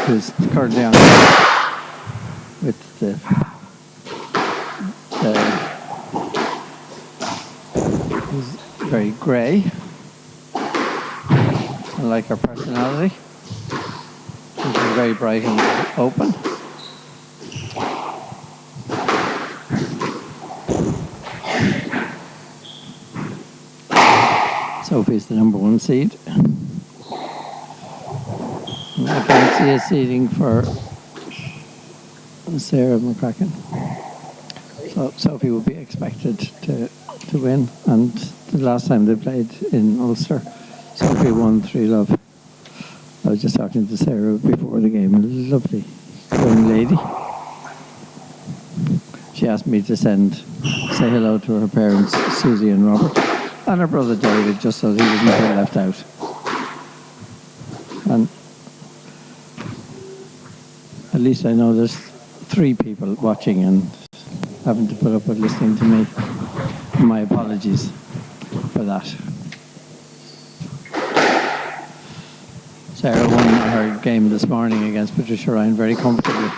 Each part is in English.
who's currently on with the who's very grey. I like her personality. She's very bright and open. Sophie's the number 1 seed. I can't see a seeding for Sarah McCracken. So Sophie will be expected to win. And the last time they played in Ulster, Sophie won 3-love. I was just talking to Sarah before the game. A lovely young lady. She asked me to say hello to her parents, Susie and Robert, and her brother David, just so he wasn't left out. And at least I know there's 3 people watching and having to put up with listening to me. My apologies for that. Sarah won her game this morning against Patricia Ryan very comfortably.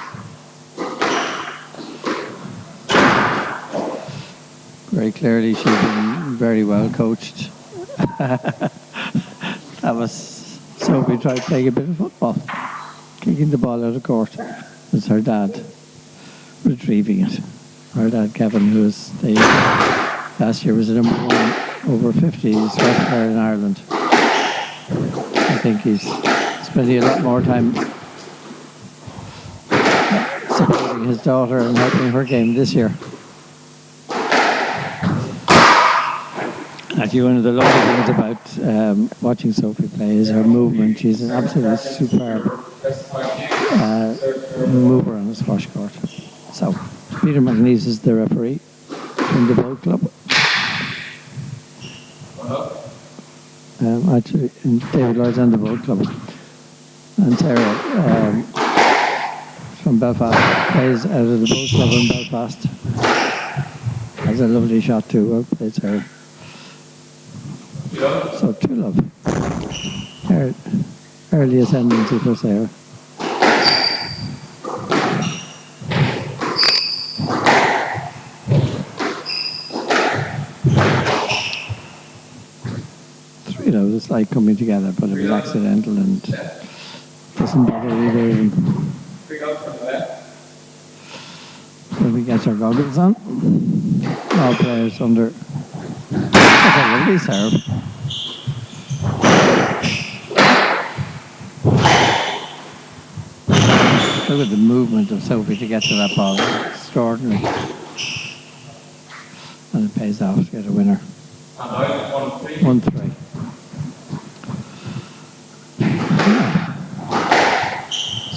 Very clearly she's been very well coached. That was Sophie tried playing a bit of football, kicking the ball out of court. It was her dad retrieving it. Her dad Kevin, who was last year was the number 1 over 50s first player in Ireland. I think he's spending a lot more time supporting his daughter and helping her game this year. Actually, one of the lovely things about watching Sophie play is her movement. She's an absolutely superb mover on the squash court. So, Peter McNeese is the referee from the boat club. Actually, David Lloyd's on the boat club. And Sarah from Belfast plays out of the boat club in Belfast. Has a lovely shot too. Well played, Sarah. So 2-love. Early ascendancy for Sarah. It's like coming together, but it was accidental and doesn't bother either of them. So we get our goggles on. All players under. That's a lovely serve. Look at the movement of Sophie to get to that ball. Extraordinary. And it pays off to get a winner. 1-3.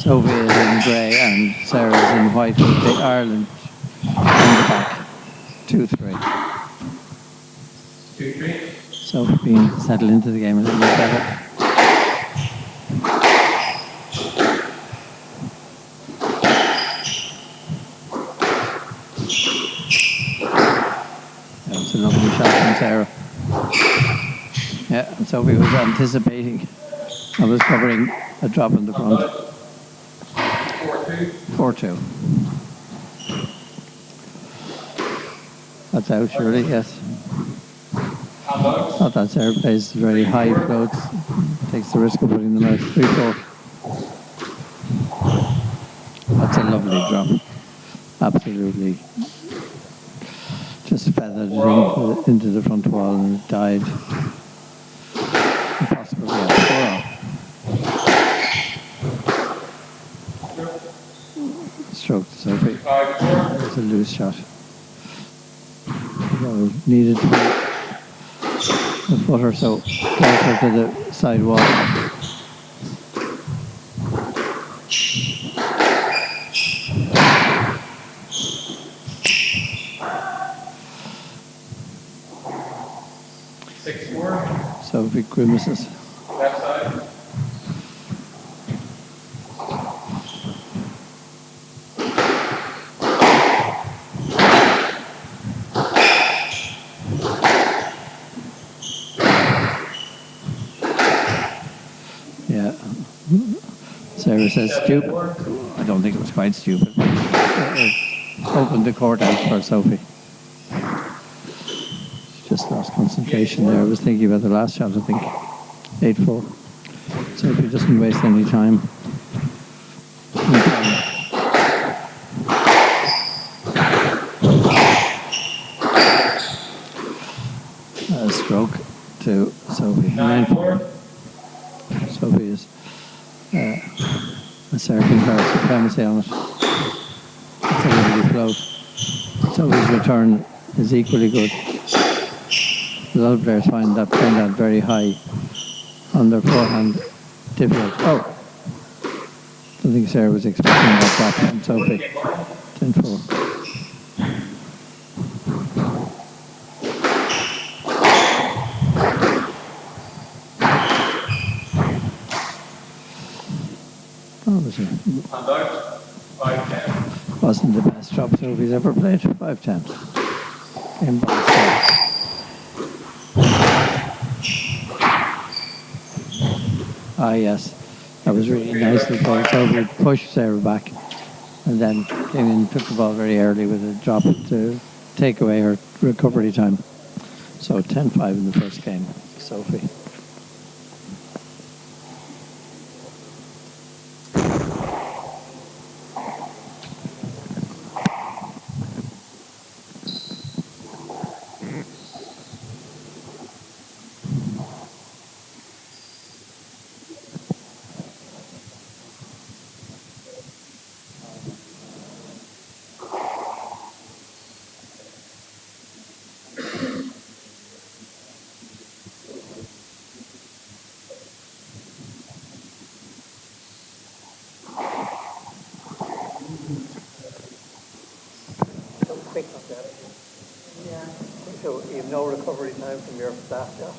Sophie is in grey and Sarah is in white with the Ireland on the back. 2-3. 2-3. Sophie being settled into the game a little bit better. That was a lovely shot from Sarah. Yeah, and Sophie was anticipating. I was covering a drop in the front. 4-2. That's out, surely, yes. Not that Sarah plays very high floats. Takes the risk of putting them out. 3-4. That's a lovely drop. Absolutely. Just feathered it into the front wall and it died. Impossible, yeah. 4-all. Stroke to Sophie. It's a loose shot. So needed to be a foot or so closer to the side wall. Sophie grimaces. Left side. Sarah says stupid. I don't think it was quite stupid. It opened the court out for Sophie. She just lost concentration there. I was thinking about the last shot, I think. 8-4. Sophie doesn't waste any time. A stroke to Sophie. 9-4. Sophie is asserting her supremacy on it. It's a lovely float. Sophie's return is equally good. A lot of players find that playing that very high on their forehand difficult. Oh! I don't think Sarah was expecting that drop from Sophie. 10-4. Wasn't the best drop Sophie's ever played. 5-10. Game ball start. Ah, yes. That was really nicely played. Sophie pushed Sarah back and then came in and took the ball very early with a drop to take away her recovery time. So 10-5 in the first game. Sophie. So you have no recovery time from your last shot.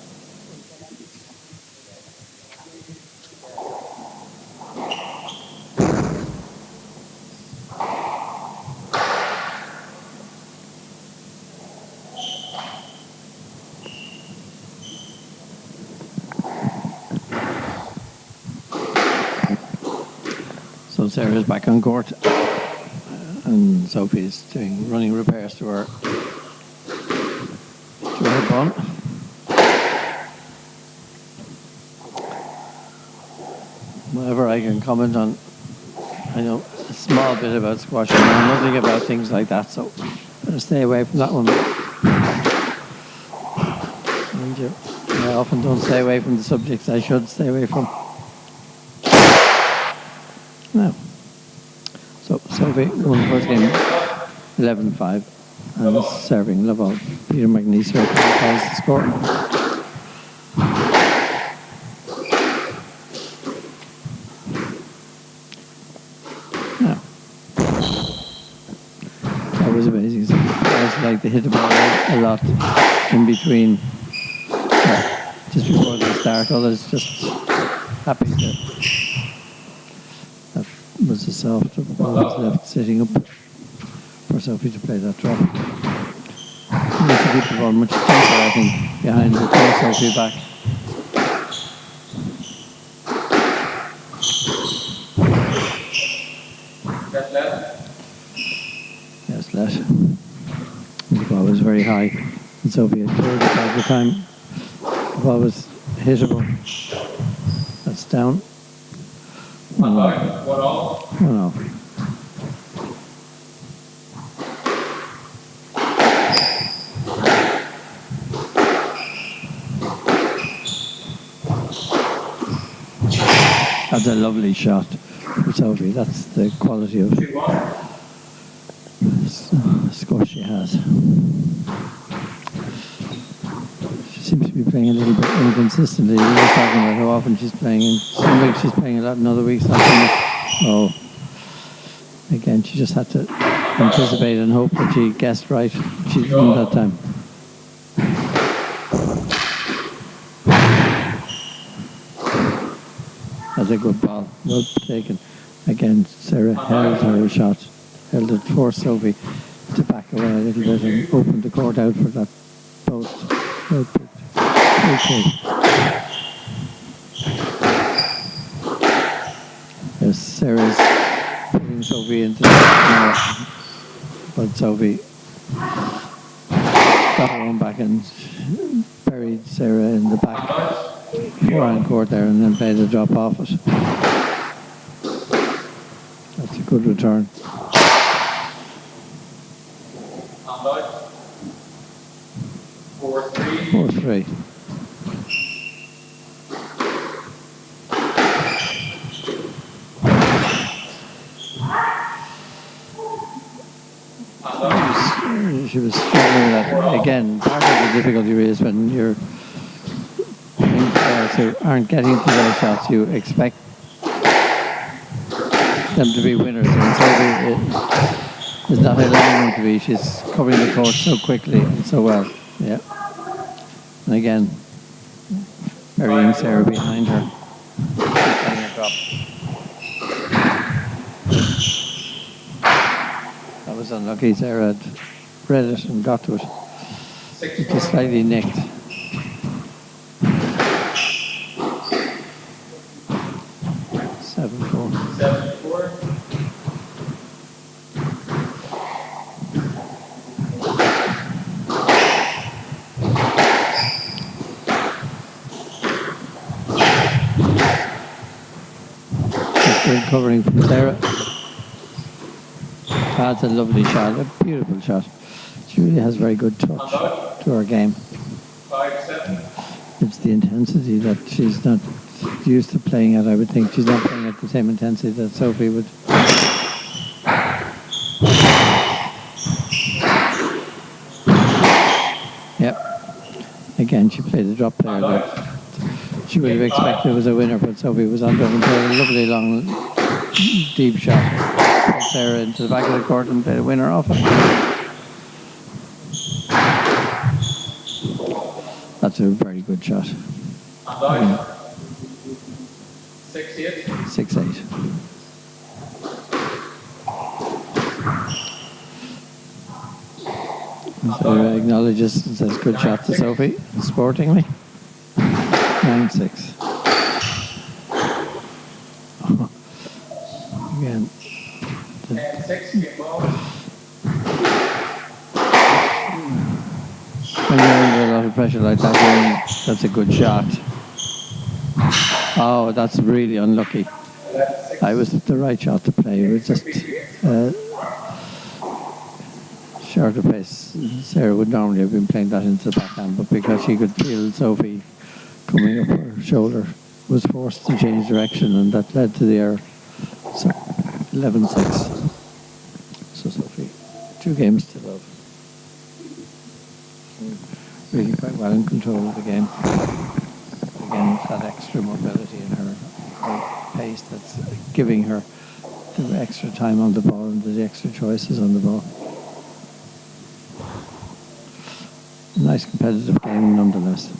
So Sarah's back on court, and Sophie's doing running repairs to her ball. Whatever I can comment on, I know a small bit about squash, I know nothing about things like that, so better stay away from that one. Mind you, I often don't stay away from the subjects I should stay away from. Now, so Sophie won the first game 11-5 and is serving love all. Peter McNeese has the score. Now, that was amazing. So I was like they hit the ball a lot in between, just before they start. Others just happy to. Was a soft ball was left sitting up for Sophie to play that drop. She needs to keep the ball much closer, I think, behind to throw Sophie back. That's left? Yes, left. The ball was very high, and Sophie had cleared it by the time the ball was hittable. That's down. 1 all. 1 all. That's a lovely shot for Sophie. That's the quality of score she has. She seems to be playing a little bit inconsistently. We were talking about how often she's playing. In some weeks she's playing a lot, in other weeks not so much. Oh, again, she just had to anticipate and hope that she guessed right. She didn't that time. That's a good ball. Well taken. Again, Sarah held her shot. Held it for Sophie to back away a little bit and open the court out for that post. Well picked. Okay. as Sarah's putting Sophie into the now, but Sophie got her own back and buried Sarah in the back forehand court there, and then played a drop off it. That's a good return. And out. 4-3. 4-3. She was struggling with that. Again, part of the difficulty is when you're playing players who aren't getting to those shots, you expect them to be winners. And Sophie is not allowing them to be. She's covering the court so quickly and so well. Yeah. And again, burying Sarah behind her. Playing a drop. That was unlucky. Sarah had read it and got to it. It just slightly nicked. 7-4. 7-4. Good covering from Sarah. That's a lovely shot, a beautiful shot. She really has very good touch to her game. 5-7. It's the intensity that she's not used to playing at. I would think she's not playing at the same intensity that Sophie would. Yep. Again, she played a drop there that she would have expected was a winner, but Sophie was under and played a lovely long, deep shot. Put Sarah into the back of the court and played a winner off it. That's a very good shot. 6-8. 6-8. Sarah acknowledges and says good shot to Sophie, sportingly. 9-6. Again. 10-6. Game ball. When you're under a lot of pressure like that, that's a good shot. Oh, that's really unlucky. I was the right shot to play. It was just shorter pace. Sarah would normally have been playing that into the backhand, but because she could feel Sophie coming up her shoulder, was forced to change direction, and that led to the error. So 11-6. So Sophie, 2 games to love. Really quite well in control of the game. Again, it's that extra mobility in her pace that's giving her the extra time on the ball and the extra choices on the ball. Nice competitive game nonetheless.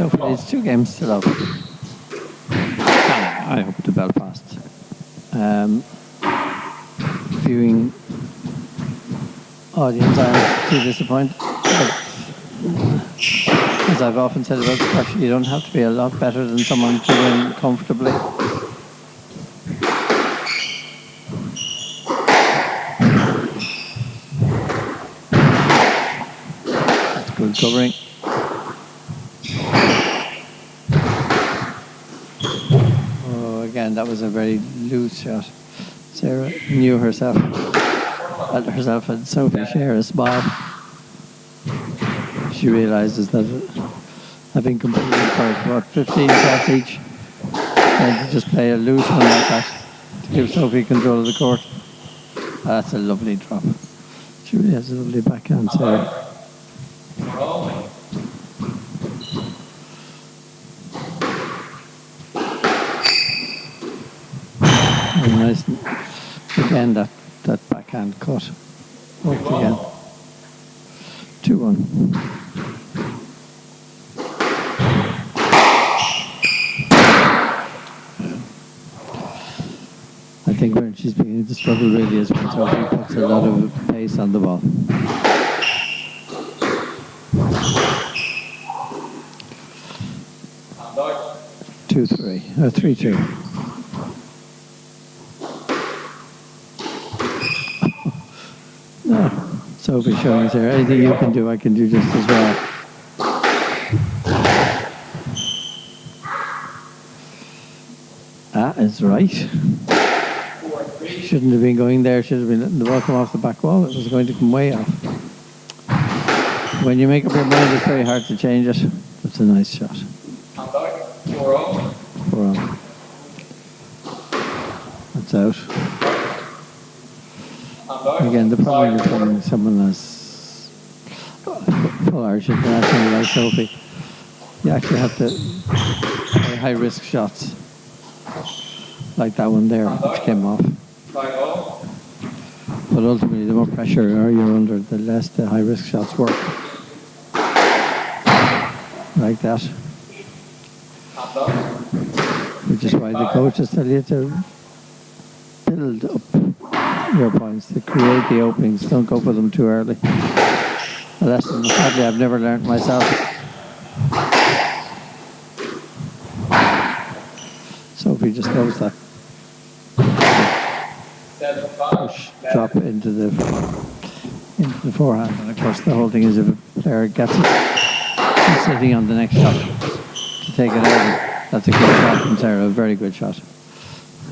Sophie leads 2 games to love. I hope to Belfast. Viewing audience, I'm too disappointed. But as I've often said about squash, you don't have to be a lot better than someone to win comfortably. That's good covering. Oh, again, that was a very loose shot. Sarah knew herself. Let herself and Sophie share a smile. She realises that having competed for 15 shots each, and to just play a loose one like that to give Sophie control of the court, that's a lovely drop. She really has a lovely backhand, Sarah. And nice, again, that backhand cut. Worked again. 2-1. I think where she's beginning to struggle really is when Sophie puts a lot of pace on the ball. Two, 3. 3-2. No, Sophie showing us there. Anything you can do, I can do just as well. That is right. Shouldn't have been going there. Should have been letting the ball come off the back wall. It was going to come way off. When you make up your mind, it's very hard to change it. That's a nice shot. 4 on. 4 on. That's out. Again, the problem is when someone has full Irish international like Sophie, you actually have to play high-risk shots like that one there, which came off. But ultimately, the more pressure you're under, the less the high-risk shots work. Like that. Which is why the coaches tell you to build up your points, to create the openings. Don't go for them too early. A lesson, sadly, I've never learned myself. Sophie just loves that push, drop into the forehand. And of course, the whole thing is if a player gets it, she's sitting on the next shot to take it over. That's a good shot from Sarah, a very good shot.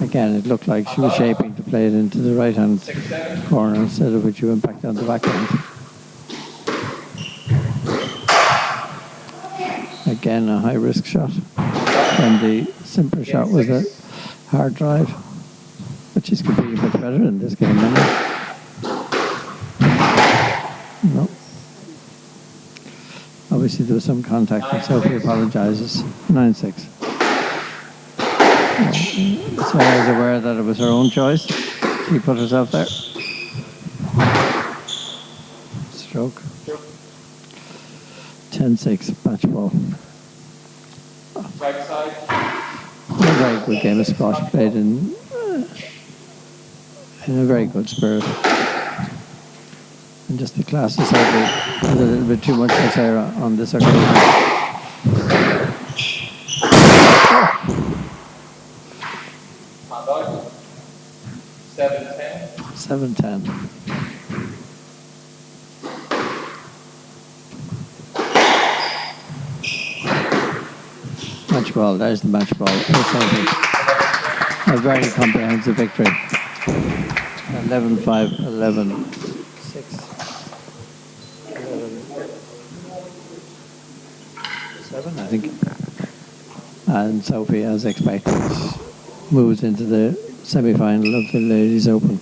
Again, it looked like she was shaping to play it into the right-hand corner instead of which you went back down the backhand. Again, a high-risk shot. And the simpler shot was a hard drive. But she's competing much better in this game than no. Obviously, there was some contact, and Sophie apologises. 9-6. Sarah is aware that it was her own choice. She put herself there. Stroke. 10-6, match ball. Right side. A very good game of squash played in a very good spirit. And just the class is a little bit too much for Sarah on this occasion. 7-10. Match ball, there's the match ball. A very comprehensive victory. 11-5, 11-6. 11-7, I think. And Sophie, as expected, moves into the semi-final of the Ladies Open.